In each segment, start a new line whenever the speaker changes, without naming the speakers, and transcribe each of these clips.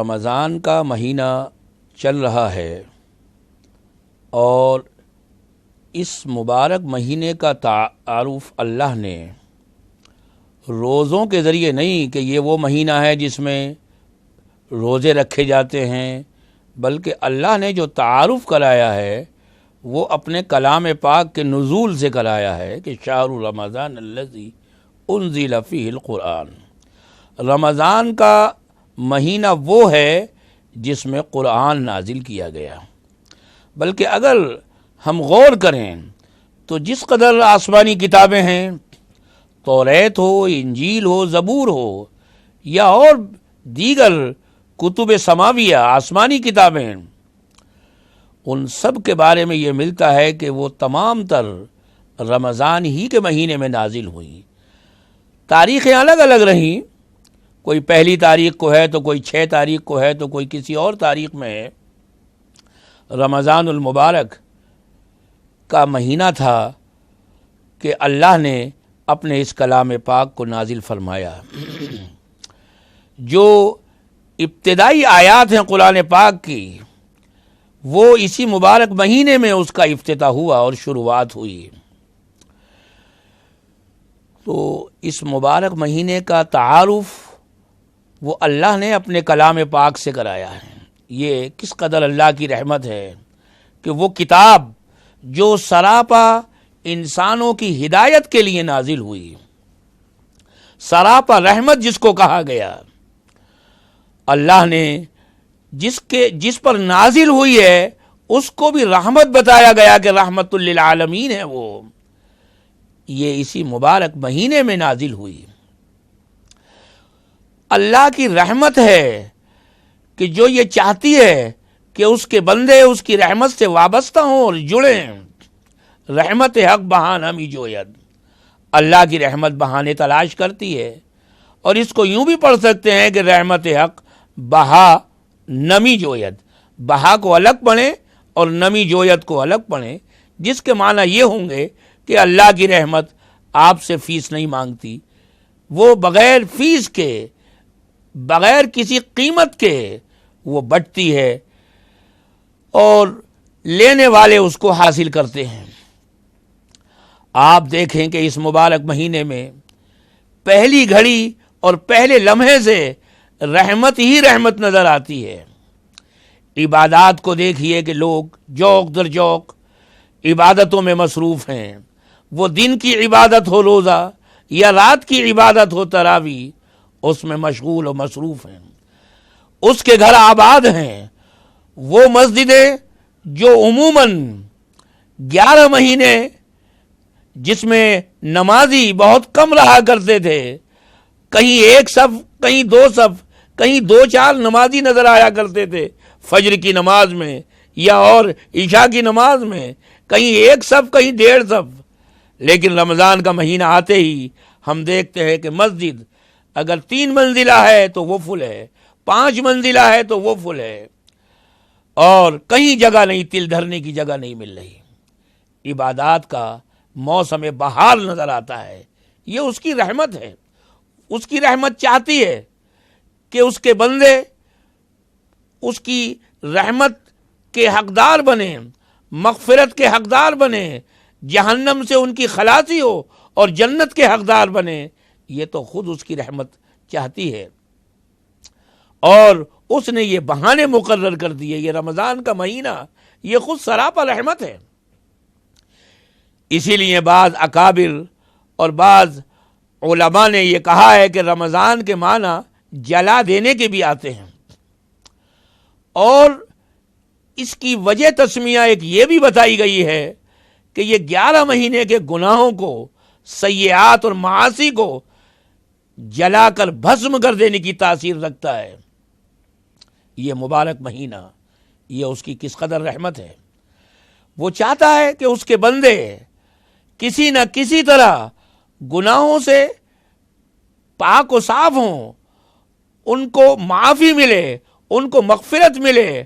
رمضان کا مہینہ چل رہا ہے اور اس مبارک مہینے کا تعارف اللہ نے روزوں کے ذریعے نہیں کہ یہ وہ مہینہ ہے جس میں روزے رکھے جاتے ہیں، بلکہ اللہ نے جو تعارف کرایا ہے وہ اپنے کلام پاک کے نزول سے کرایا ہے کہ شہر رمضان الذی انزل فیہ القرآن، رمضان کا مہینہ وہ ہے جس میں قرآن نازل کیا گیا۔ بلکہ اگر ہم غور کریں تو جس قدر آسمانی کتابیں ہیں، توریت ہو، انجیل ہو، زبور ہو یا اور دیگر کتب سماویہ آسمانی کتابیں، ان سب کے بارے میں یہ ملتا ہے کہ وہ تمام تر رمضان ہی کے مہینے میں نازل ہوئیں۔ تاریخیں الگ الگ رہیں، کوئی پہلی تاریخ کو ہے تو کوئی 6 تاریخ کو ہے تو کوئی کسی اور تاریخ میں ہے۔ رمضان المبارک کا مہینہ تھا کہ اللہ نے اپنے اس کلام پاک کو نازل فرمایا۔ جو ابتدائی آیات ہیں قرآن پاک کی، وہ اسی مبارک مہینے میں اس کا افتتاح ہوا اور شروعات ہوئی۔ تو اس مبارک مہینے کا تعارف وہ اللہ نے اپنے کلام پاک سے کرایا ہے۔ یہ کس قدر اللہ کی رحمت ہے کہ وہ کتاب جو سراپا انسانوں کی ہدایت کے لیے نازل ہوئی، سراپا رحمت جس کو کہا گیا، اللہ نے جس پر نازل ہوئی ہے اس کو بھی رحمت بتایا گیا کہ رحمت للعالمین ہے وہ، یہ اسی مبارک مہینے میں نازل ہوئی۔ اللہ کی رحمت ہے کہ جو یہ چاہتی ہے کہ اس کے بندے اس کی رحمت سے وابستہ ہوں اور جڑیں۔ رحمت حق بہا نمی جوید، اللہ کی رحمت بہانے تلاش کرتی ہے، اور اس کو یوں بھی پڑھ سکتے ہیں کہ رحمت حق بہا نمی جوید، بہا کو الگ پڑھیں اور نمی جوید کو الگ پڑھیں، جس کے معنی یہ ہوں گے کہ اللہ کی رحمت آپ سے فیس نہیں مانگتی، وہ بغیر فیس کے، بغیر کسی قیمت کے وہ بٹتی ہے اور لینے والے اس کو حاصل کرتے ہیں۔ آپ دیکھیں کہ اس مبارک مہینے میں پہلی گھڑی اور پہلے لمحے سے رحمت ہی رحمت نظر آتی ہے۔ عبادات کو دیکھیے کہ لوگ جوق در جوق عبادتوں میں مصروف ہیں، وہ دن کی عبادت ہو روزہ یا رات کی عبادت ہو تراویح، اس میں مشغول و مصروف ہیں۔ اس کے گھر آباد ہیں، وہ مسجدیں جو عموماً 11 مہینے جس میں نمازی بہت کم رہا کرتے تھے، کہیں ایک صف، کہیں 2 صف، کہیں 2-4 نمازی نظر آیا کرتے تھے فجر کی نماز میں یا اور عشاء کی نماز میں، کہیں 1 صف، کہیں 1.5 صف۔ لیکن رمضان کا مہینہ آتے ہی ہم دیکھتے ہیں کہ مسجد اگر 3 منزلہ ہے تو وہ فل ہے، 5 منزلہ ہے تو وہ فل ہے، اور کہیں جگہ نہیں، تل دھرنے کی جگہ نہیں مل رہی۔ عبادات کا موسم بہار نظر آتا ہے، یہ اس کی رحمت ہے۔ اس کی رحمت چاہتی ہے کہ اس کے بندے اس کی رحمت کے حقدار بنیں، مغفرت کے حقدار بنیں، جہنم سے ان کی خلاصی ہو اور جنت کے حقدار بنیں۔ یہ تو خود اس کی رحمت چاہتی ہے، اور اس نے یہ بہانے مقرر کر دیے۔ یہ رمضان کا مہینہ یہ خود سراپا رحمت ہے۔ اسی لیے بعض اکابر اور بعض علماء نے یہ کہا ہے کہ رمضان کے معنی جلا دینے کے بھی آتے ہیں، اور اس کی وجہ تسمیہ ایک یہ بھی بتائی گئی ہے کہ یہ 11 مہینے کے گناہوں کو، سیئات اور معاصی کو جلا کر بھسم کر دینے کی تاثیر رکھتا ہے۔ یہ مبارک مہینہ، یہ اس کی کس قدر رحمت ہے۔ وہ چاہتا ہے کہ اس کے بندے کسی نہ کسی طرح گناہوں سے پاک و صاف ہوں، ان کو معافی ملے، ان کو مغفرت ملے،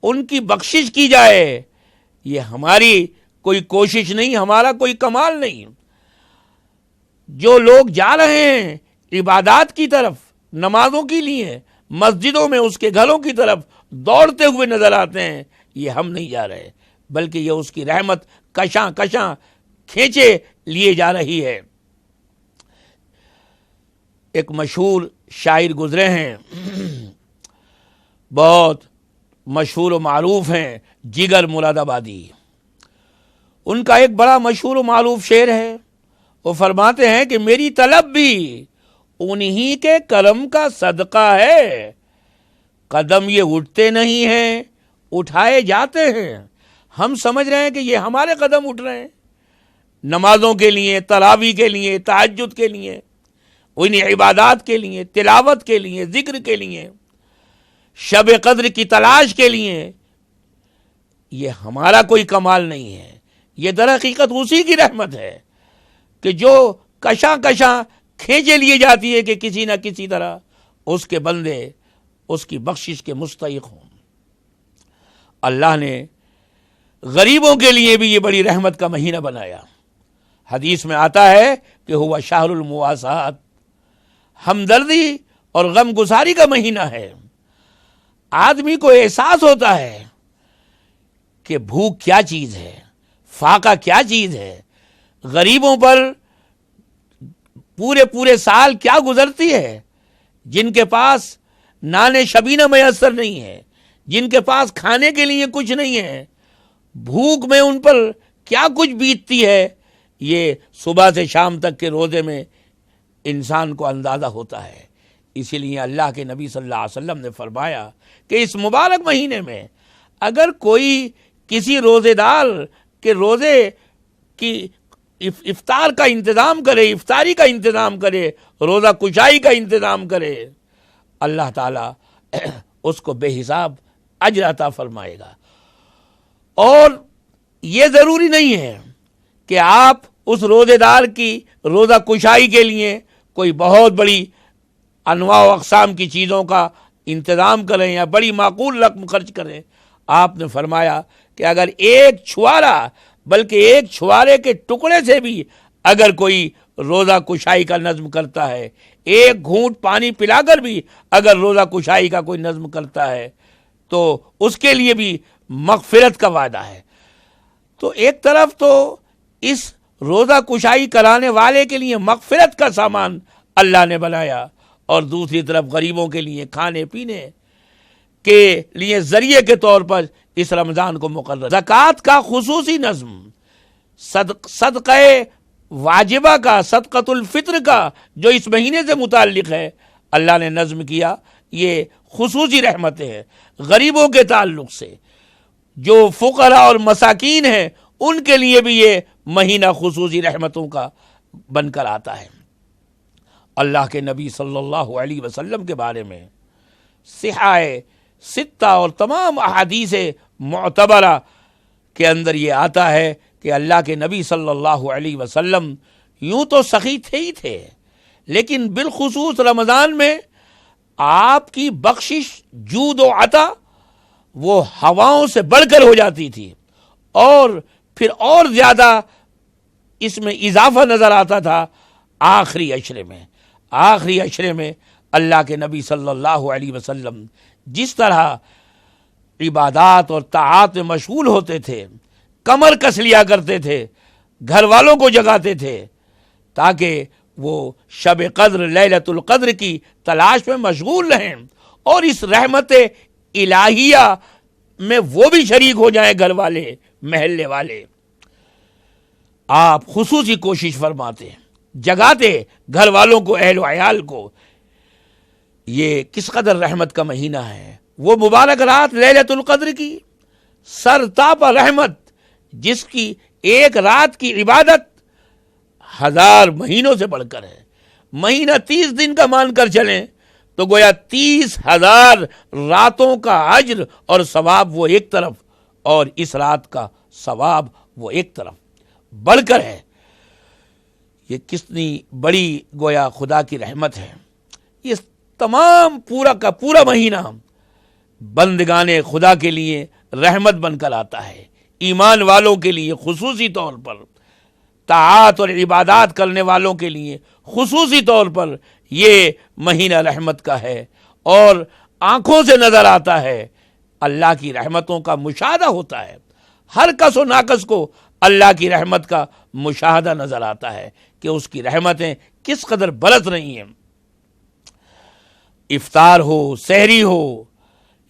ان کی بخشش کی جائے۔ یہ ہماری کوئی کوشش نہیں، ہمارا کوئی کمال نہیں۔ جو لوگ جا رہے ہیں عبادات کی طرف، نمازوں کے لیے، مسجدوں میں اس کے گھروں کی طرف دوڑتے ہوئے نظر آتے ہیں، یہ ہم نہیں جا رہے، بلکہ یہ اس کی رحمت کشاں کشاں کھینچے لیے جا رہی ہے۔ ایک مشہور شاعر گزرے ہیں، بہت مشہور و معروف ہیں، جگر مراد آبادی۔ ان کا ایک بڑا مشہور و معروف شعر ہے، وہ فرماتے ہیں کہ میری طلب بھی انہی کے کرم کا صدقہ ہے، قدم یہ اٹھتے نہیں ہیں اٹھائے جاتے ہیں۔ ہم سمجھ رہے ہیں کہ یہ ہمارے قدم اٹھ رہے ہیں، نمازوں کے لیے، تراویح کے لیے، تہجد کے لیے، انہیں عبادات کے لیے، تلاوت کے لیے، ذکر کے لیے، شب قدر کی تلاش کے لیے۔ یہ ہمارا کوئی کمال نہیں ہے، یہ در حقیقت اسی کی رحمت ہے کہ جو کشاں کشاں کھینچے لیے جاتی ہے کہ کسی نہ کسی طرح اس کے بندے اس کی بخشش کے مستحق ہوں۔ اللہ نے غریبوں کے لیے بھی یہ بڑی رحمت کا مہینہ بنایا۔ حدیث میں آتا ہے کہ ہوا شہر المواسات، ہمدردی اور غم گساری کا مہینہ ہے۔ آدمی کو احساس ہوتا ہے کہ بھوک کیا چیز ہے، فاقہ کیا چیز ہے، غریبوں پر پورے سال کیا گزرتی ہے، جن کے پاس نان شبینہ میسر نہیں ہے، جن کے پاس کھانے کے لیے کچھ نہیں ہے، بھوک میں ان پر کیا کچھ بیتتی ہے، یہ صبح سے شام تک کے روزے میں انسان کو اندازہ ہوتا ہے۔ اسی لیے اللہ کے نبی صلی اللہ علیہ وسلم نے فرمایا کہ اس مبارک مہینے میں اگر کوئی کسی روزے دار کے روزے کی افطار کا انتظام کرے، افطاری کا انتظام کرے، روزہ کشائی کا انتظام کرے، اللہ تعالیٰ اس کو بے حساب اجر عطا فرمائے گا۔ اور یہ ضروری نہیں ہے کہ آپ اس روزے دار کی روزہ کشائی کے لیے کوئی بہت بڑی انواع و اقسام کی چیزوں کا انتظام کریں یا بڑی معقول رقم خرچ کریں۔ آپ نے فرمایا کہ اگر ایک چھوارا، بلکہ ایک چھوارے کے ٹکڑے سے بھی اگر کوئی روزہ کشائی کا نظم کرتا ہے، ایک گھونٹ پانی پلا کر بھی اگر روزہ کشائی کا کوئی نظم کرتا ہے، تو اس کے لیے بھی مغفرت کا وعدہ ہے۔ تو ایک طرف تو اس روزہ کشائی کرانے والے کے لیے مغفرت کا سامان اللہ نے بنایا، اور دوسری طرف غریبوں کے لیے کھانے پینے کے لیے ذریعے کے طور پر اس رمضان کو مقرر۔ زکوٰۃ کا خصوصی نظم، صدقہ واجبہ کا، صدقۃ الفطر کا جو اس مہینے سے متعلق ہے، اللہ نے نظم کیا۔ یہ خصوصی رحمتیں ہیں غریبوں کے تعلق سے، جو فقراء اور مساکین ہیں ان کے لیے بھی یہ مہینہ خصوصی رحمتوں کا بن کر آتا ہے۔ اللہ کے نبی صلی اللہ علیہ وسلم کے بارے میں صحاح ستہ اور تمام احادیث معتبرہ کے اندر یہ آتا ہے کہ اللہ کے نبی صلی اللہ علیہ وسلم یوں تو سخی تھے ہی تھے، لیکن بالخصوص رمضان میں آپ کی بخشش، جود و عطا وہ ہواؤں سے بڑھ کر ہو جاتی تھی، اور پھر اور زیادہ اس میں اضافہ نظر آتا تھا آخری عشرے میں اللہ کے نبی صلی اللہ علیہ وسلم جس طرح عبادات اور طاعات میں مشغول ہوتے تھے، کمر کس لیا کرتے تھے، گھر والوں کو جگاتے تھے تاکہ وہ شب قدر، لیلۃ القدر کی تلاش میں مشغول رہیں، اور اس رحمت الہیہ میں وہ بھی شریک ہو جائیں، گھر والے، محلے والے۔ آپ خصوصی کوشش فرماتے، جگاتے گھر والوں کو، اہل و عیال کو۔ یہ کس قدر رحمت کا مہینہ ہے، وہ مبارک رات لیلۃ القدر کی سر تاپا رحمت، جس کی ایک رات کی عبادت 1000 مہینوں سے بڑھ کر ہے۔ مہینہ 30 دن کا مان کر چلیں تو گویا 30,000 راتوں کا اجر اور ثواب وہ ایک طرف، اور اس رات کا ثواب وہ ایک طرف بڑھ کر ہے۔ یہ کتنی بڑی گویا خدا کی رحمت ہے۔ یہ تمام پورا کا پورا مہینہ بندگان خدا کے لیے رحمت بن کر آتا ہے، ایمان والوں کے لیے خصوصی طور پر، طاعات اور عبادات کرنے والوں کے لیے خصوصی طور پر یہ مہینہ رحمت کا ہے، اور آنکھوں سے نظر آتا ہے، اللہ کی رحمتوں کا مشاہدہ ہوتا ہے، ہر کس و ناکس کو اللہ کی رحمت کا مشاہدہ نظر آتا ہے کہ اس کی رحمتیں کس قدر برس رہی ہیں۔ افطار ہو، سحری ہو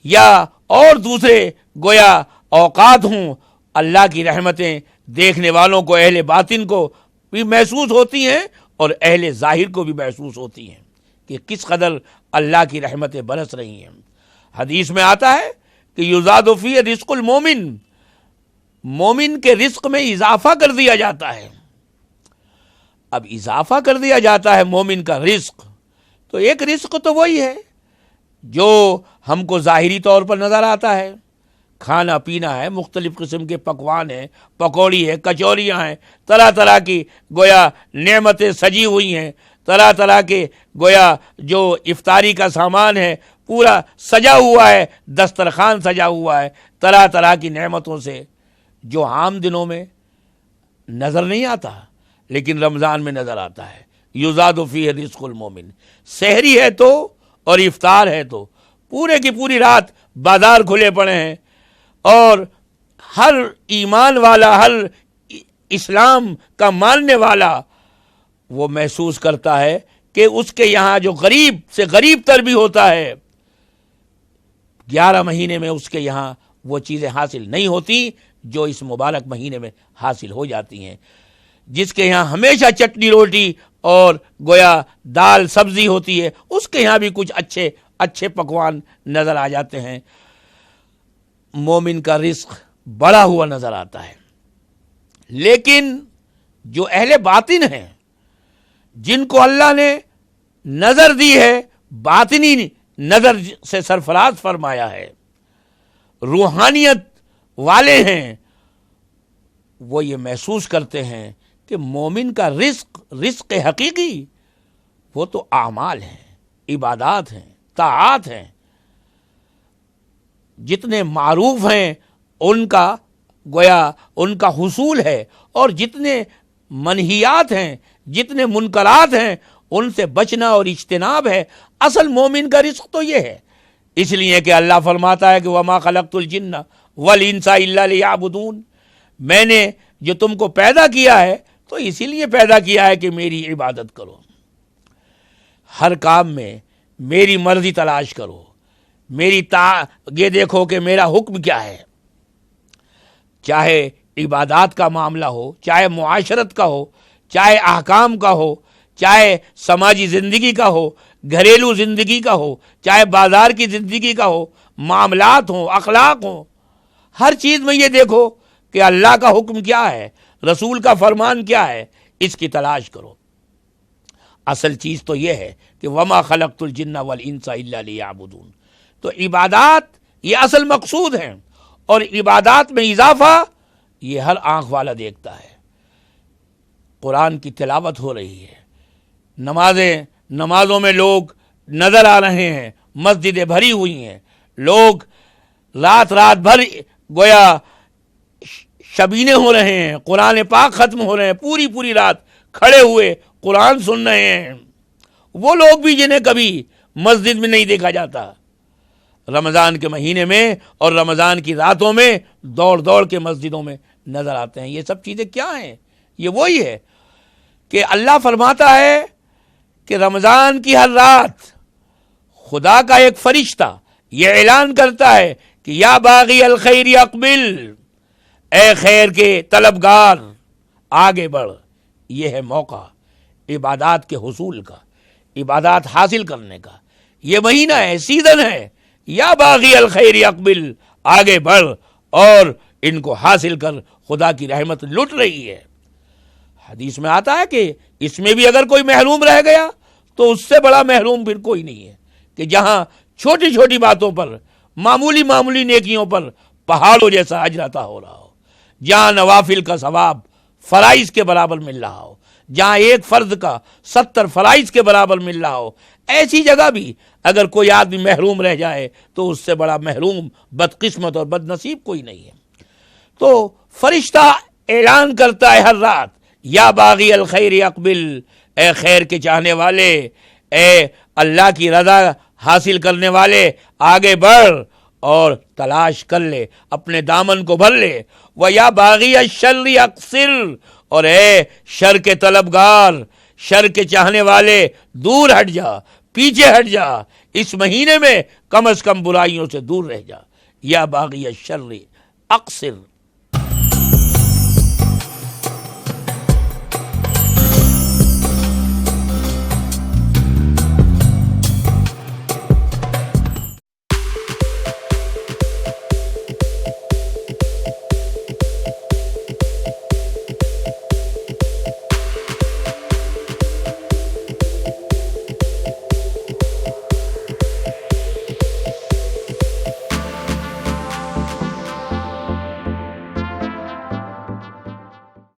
یا اور دوسرے گویا اوقات ہوں، اللہ کی رحمتیں دیکھنے والوں کو، اہل باطن کو بھی محسوس ہوتی ہیں اور اہل ظاہر کو بھی محسوس ہوتی ہیں کہ کس قدر اللہ کی رحمتیں برس رہی ہیں۔ حدیث میں آتا ہے کہ یزاد فی رزق المومن، مومن کے رزق میں اضافہ کر دیا جاتا ہے۔ اب اضافہ کر دیا جاتا ہے مومن کا رزق، تو ایک رزق تو وہی ہے جو ہم کو ظاہری طور پر نظر آتا ہے، کھانا پینا ہے، مختلف قسم کے پکوان ہیں، پکوڑی ہے، کچوریاں ہیں، طرح طرح کی گویا نعمتیں سجی ہوئی ہیں، طرح طرح کے گویا جو افطاری کا سامان ہے پورا سجا ہوا ہے، دسترخوان سجا ہوا ہے طرح طرح کی نعمتوں سے، جو عام دنوں میں نظر نہیں آتا لیکن رمضان میں نظر آتا ہے۔ یزاد فیہ رزق المومن، سحری ہے تو اور افطار ہے تو پورے کی پوری رات بازار کھلے پڑے ہیں، اور ہر ایمان والا، ہر اسلام کا ماننے والا وہ محسوس کرتا ہے کہ اس کے یہاں جو غریب سے غریب تر بھی ہوتا ہے، 11 مہینے میں اس کے یہاں وہ چیزیں حاصل نہیں ہوتی جو اس مبارک مہینے میں حاصل ہو جاتی ہیں۔ جس کے یہاں ہمیشہ چٹنی روٹی اور گویا دال سبزی ہوتی ہے، اس کے یہاں بھی کچھ اچھے پکوان نظر آ جاتے ہیں۔ مومن کا رزق بڑا ہوا نظر آتا ہے، لیکن جو اہل باطن ہیں، جن کو اللہ نے نظر دی ہے، باطنی نظر سے سرفراز فرمایا ہے، روحانیت والے ہیں، وہ یہ محسوس کرتے ہیں کہ مومن کا رزق حقیقی وہ تو اعمال ہیں، عبادات ہیں، طاعات ہیں، جتنے معروف ہیں ان کا گویا ان کا حصول ہے، اور جتنے منہیات ہیں، جتنے منکرات ہیں ان سے بچنا اور اجتناب ہے۔ اصل مومن کا رزق تو یہ ہے، اس لیے کہ اللہ فرماتا ہے کہ وما خلقت الجن والانس الا لیعبدون، میں نے جو تم کو پیدا کیا ہے تو اسی لیے پیدا کیا ہے کہ میری عبادت کرو، ہر کام میں میری مرضی تلاش کرو، یہ دیکھو کہ میرا حکم کیا ہے، چاہے عبادات کا معاملہ ہو، چاہے معاشرت کا ہو، چاہے احکام کا ہو، چاہے سماجی زندگی کا ہو، گھریلو زندگی کا ہو، چاہے بازار کی زندگی کا ہو، معاملات ہوں، اخلاق ہوں، ہر چیز میں یہ دیکھو کہ اللہ کا حکم کیا ہے، رسول کا فرمان کیا ہے، اس کی تلاش کرو۔ اصل چیز تو یہ ہے کہ وما خلقت الجن والانس الا لیعبدون، تو عبادات یہ اصل مقصود ہیں، اور عبادات میں اضافہ یہ ہر آنکھ والا دیکھتا ہے۔ قرآن کی تلاوت ہو رہی ہے، نمازوں میں لوگ نظر آ رہے ہیں، مسجدیں بھری ہوئی ہیں، لوگ رات بھر گویا شبینے ہو رہے ہیں، قرآن پاک ختم ہو رہے ہیں، پوری رات کھڑے ہوئے قرآن سن رہے ہیں، وہ لوگ بھی جنہیں کبھی مسجد میں نہیں دیکھا جاتا، رمضان کے مہینے میں اور رمضان کی راتوں میں دوڑ کے مسجدوں میں نظر آتے ہیں۔ یہ سب چیزیں کیا ہیں؟ یہ وہی ہے کہ اللہ فرماتا ہے کہ رمضان کی ہر رات خدا کا ایک فرشتہ یہ اعلان کرتا ہے کہ یا باغی الخیر اقبل، اے خیر کے طلبگار آگے بڑھ۔ یہ ہے موقع عبادات کے حصول کا، عبادات حاصل کرنے کا، یہ مہینہ ہے، سیزن ہے، یا باغی الخیر اقبل، آگے بڑھ اور ان کو حاصل کر، خدا کی رحمت لٹ رہی ہے۔ حدیث میں آتا ہے کہ اس میں بھی اگر کوئی محروم رہ گیا تو اس سے بڑا محروم پھر کوئی نہیں ہے، کہ جہاں چھوٹی باتوں پر، معمولی نیکیوں پر پہاڑوں جیسا اجر عطا ہو رہا ہو، جہاں نوافل کا ثواب فرائض کے برابر مل رہا ہو، جہاں ایک فرض کا 70 فرائض کے برابر مل رہا ہو، ایسی جگہ بھی اگر کوئی آدمی محروم رہ جائے تو اس سے بڑا محروم، بدقسمت اور بد نصیب کوئی نہیں ہے۔ تو فرشتہ اعلان کرتا ہے ہر رات، یا باغی الخیر اقبل، اے خیر کے چاہنے والے، اے اللہ کی رضا حاصل کرنے والے آگے بڑھ اور تلاش کر لے، اپنے دامن کو بھر لے۔ وَيَا بَاغِيَ الشَّرِّ أَقْصِرْ، اور اے شر کے طلبگار، شر کے چاہنے والے، دور ہٹ جا، پیچھے ہٹ جا، اس مہینے میں کم از کم برائیوں سے دور رہ جا۔ یا باغی الشر اقصر۔